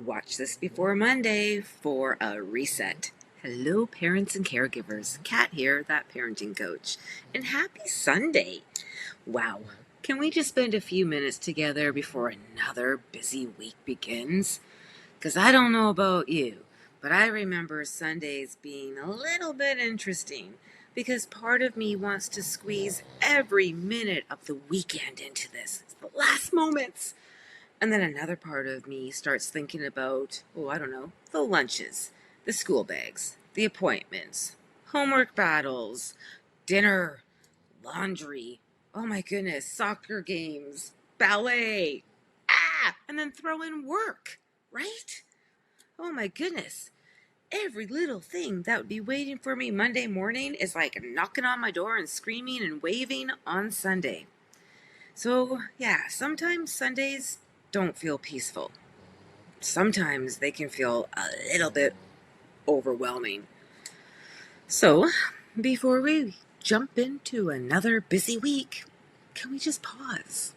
Watch this before Monday for a reset. Hello, parents and caregivers. Kat here, that parenting coach. And happy Sunday. Wow. Can we just spend a few minutes together before another busy week begins? Because I don't know about you, but I remember Sundays being a little bit interesting because part of me wants to squeeze every minute of the weekend into this. It's the last moments. And then another part of me starts thinking about, I don't know, the lunches, the school bags, the appointments, homework battles, dinner, laundry, oh my goodness, soccer games, ballet, and then throw in work, right? Oh my goodness. Every little thing that would be waiting for me Monday morning is like knocking on my door and screaming and waving on Sunday. So, yeah, sometimes Sundays don't feel peaceful. Sometimes they can feel a little bit overwhelming. So, before we jump into another busy week, can we just pause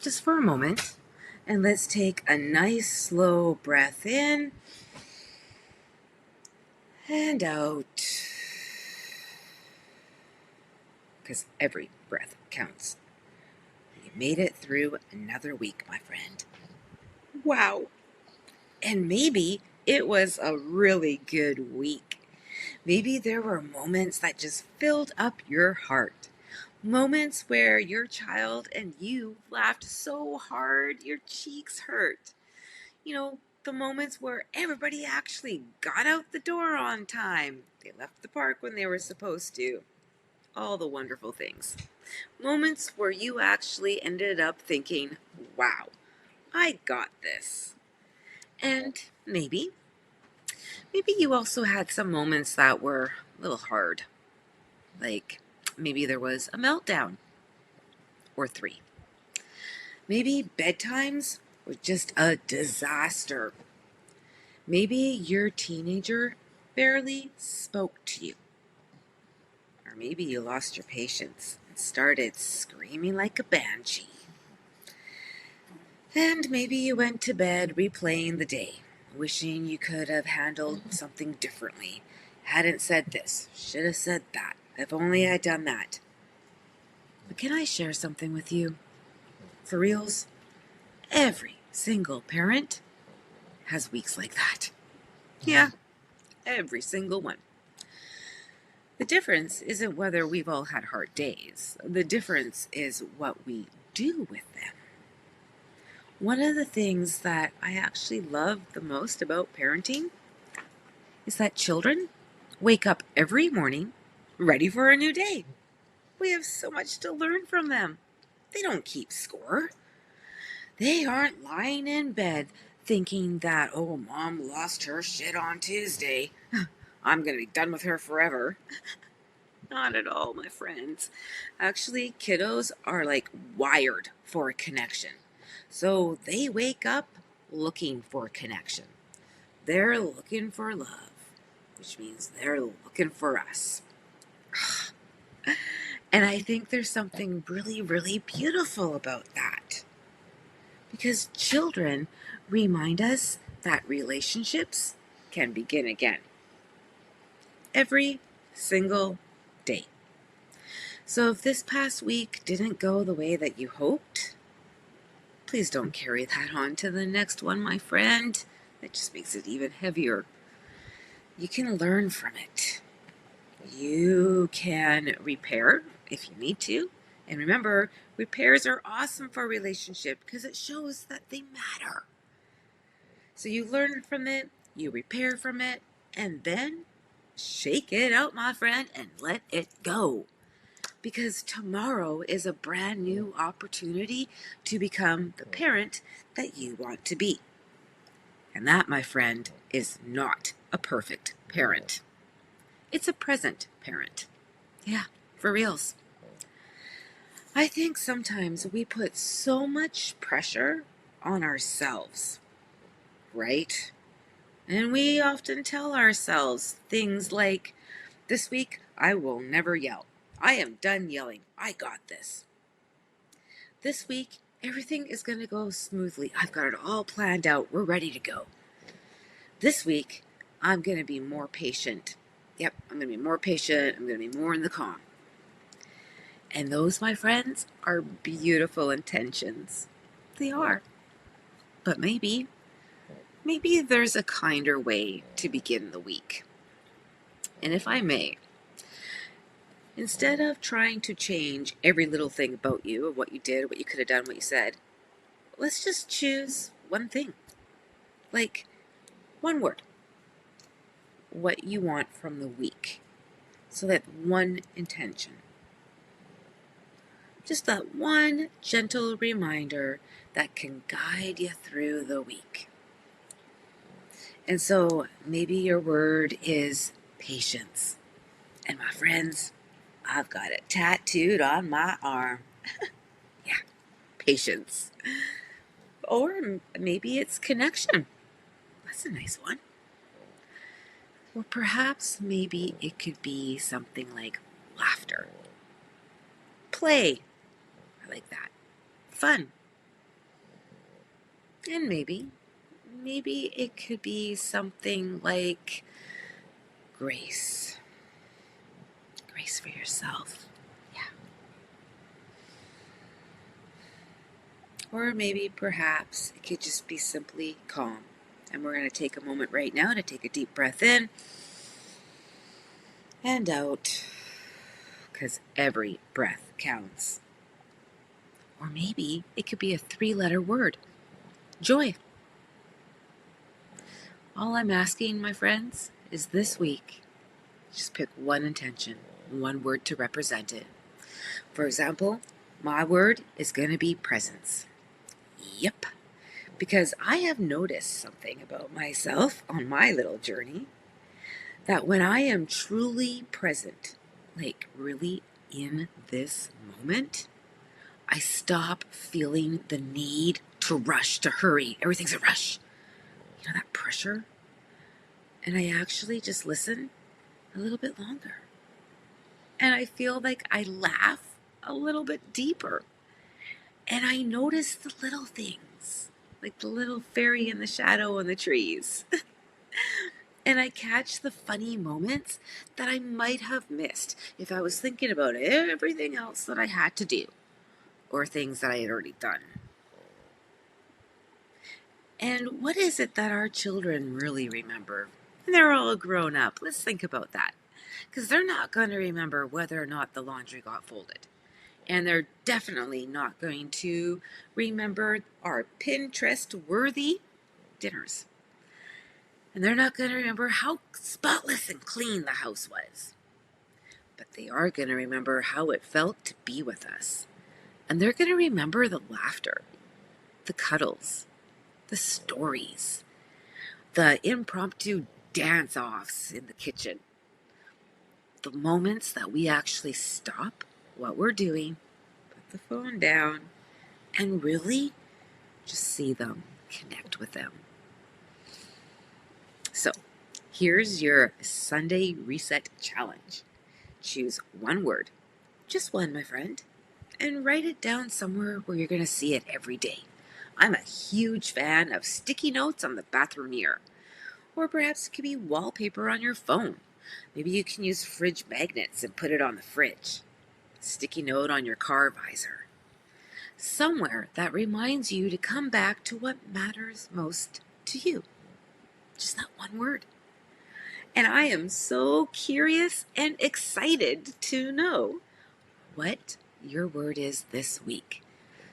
just for a moment and let's take a nice slow breath in and out, because every breath counts. You made it through another week, my friend. Wow. And maybe it was a really good week. Maybe there were moments that just filled up your heart. Moments where your child and you laughed so hard your cheeks hurt. The moments where everybody actually got out the door on time. They left the park when they were supposed to. All the wonderful things. Moments where you actually ended up thinking, wow, I got this. And maybe you also had some moments that were a little hard. Like maybe there was a meltdown or three. Maybe bedtimes were just a disaster. Maybe your teenager barely spoke to you. Or maybe you lost your patience and started screaming like a banshee. And maybe you went to bed replaying the day, wishing you could have handled something differently. Hadn't said this, should have said that. If only I'd done that. But can I share something with you? For reals, every single parent has weeks like that. Yeah, every single one. The difference isn't whether we've all had hard days. The difference is what we do with them. One of the things that I actually love the most about parenting is that children wake up every morning ready for a new day. We have so much to learn from them. They don't keep score. They aren't lying in bed thinking that, mom lost her shit on Tuesday. I'm going to be done with her forever. Not at all, my friends. Actually, kiddos are like wired for a connection. So they wake up looking for connection. They're looking for love, which means they're looking for us. And I think there's something really, really beautiful about that. Because children remind us that relationships can begin again. Every single day. So if this past week didn't go the way that you hoped, please don't carry that on to the next one, my friend. That just makes it even heavier. You can learn from it. You can repair if you need to. And remember, repairs are awesome for a relationship because it shows that they matter. So you learn from it, you repair from it, and then shake it out, my friend, and let it go. Because tomorrow is a brand new opportunity to become the parent that you want to be. And that, my friend, is not a perfect parent. It's a present parent. Yeah, for reals. I think sometimes we put so much pressure on ourselves, right? And we often tell ourselves things like, this week I will never yell. I am done yelling. I got this. This week, everything is going to go smoothly. I've got it all planned out. We're ready to go. This week, I'm going to be more patient. Yep, I'm going to be more patient. I'm going to be more in the calm. And those, my friends, are beautiful intentions. They are. But maybe there's a kinder way to begin the week. And if I may, instead of trying to change every little thing about you, or what you did, what you could have done, what you said, let's just choose one thing. Like one word. What you want from the week. So that one intention. Just that one gentle reminder that can guide you through the week. And so maybe your word is patience. And my friends, I've got it tattooed on my arm. Yeah, patience. Or maybe it's connection. That's a nice one. Or perhaps maybe it could be something like laughter. Play. I like that. Fun. And maybe it could be something like grace. Grace for yourself. Yeah. Or maybe perhaps it could just be simply calm. And we're going to take a moment right now to take a deep breath in and out, because every breath counts. Or maybe it could be a 3-letter word. Joy. All I'm asking, my friends, is this week, just pick one intention, one word to represent it. For example, my word is going to be presence. Yep. Because I have noticed something about myself on my little journey, that when I am truly present, like really in this moment, I stop feeling the need to rush, to hurry. Everything's a rush. You know, that pressure? And I actually just listen a little bit longer. And I feel like I laugh a little bit deeper. And I notice the little things, like the little fairy in the shadow on the trees. And I catch the funny moments that I might have missed if I was thinking about everything else that I had to do, or things that I had already done. And what is it that our children really remember? And they're all grown up. Let's think about that. Because they're not going to remember whether or not the laundry got folded. And they're definitely not going to remember our Pinterest-worthy dinners. And they're not going to remember how spotless and clean the house was. But they are going to remember how it felt to be with us. And they're going to remember the laughter, the cuddles, the stories, the impromptu dance-offs in the kitchen, the moments that we actually stop what we're doing, put the phone down, and really just see them, connect with them. So, here's your Sunday Reset Challenge. Choose one word, just one, my friend, and write it down somewhere where you're going to see it every day. I'm a huge fan of sticky notes on the bathroom mirror. Or perhaps it could be wallpaper on your phone. Maybe you can use fridge magnets and put it on the fridge. Sticky note on your car visor. Somewhere that reminds you to come back to what matters most to you. Just that one word. And I am so curious and excited to know what your word is this week.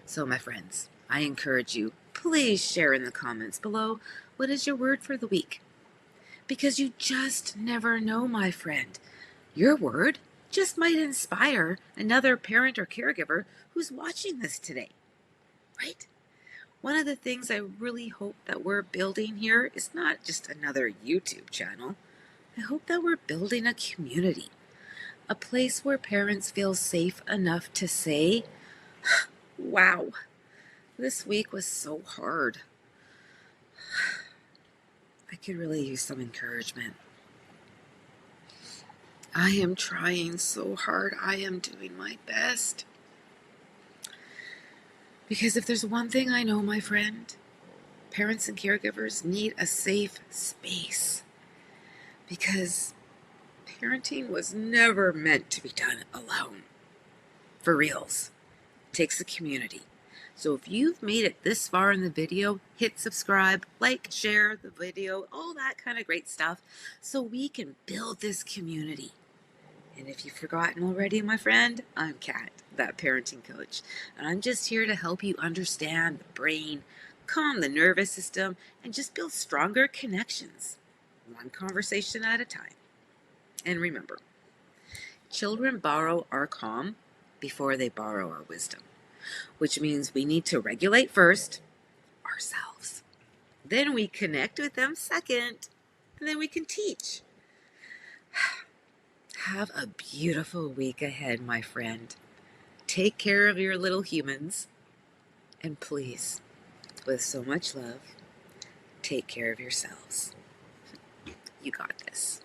So, my friends, I encourage you, please share in the comments below, what is your word for the week? Because you just never know, my friend. Your word just might inspire another parent or caregiver who's watching this today, right? One of the things I really hope that we're building here is not just another YouTube channel. I hope that we're building a community, a place where parents feel safe enough to say, wow, this week was so hard. I could really use some encouragement. I am trying so hard. I am doing my best. Because if there's one thing I know, my friend, parents and caregivers need a safe space because parenting was never meant to be done alone. For reals. It takes a community. So if you've made it this far in the video, hit subscribe, like, share the video, all that kind of great stuff, so we can build this community. And if you've forgotten already, my friend, I'm Kat, that parenting coach. And I'm just here to help you understand the brain, calm the nervous system, and just build stronger connections, one conversation at a time. And remember, children borrow our calm before they borrow our wisdom, which means we need to regulate first ourselves. Then we connect with them second, and then we can teach. Have a beautiful week ahead, my friend. Take care of your little humans. And please, with so much love, take care of yourselves. You got this.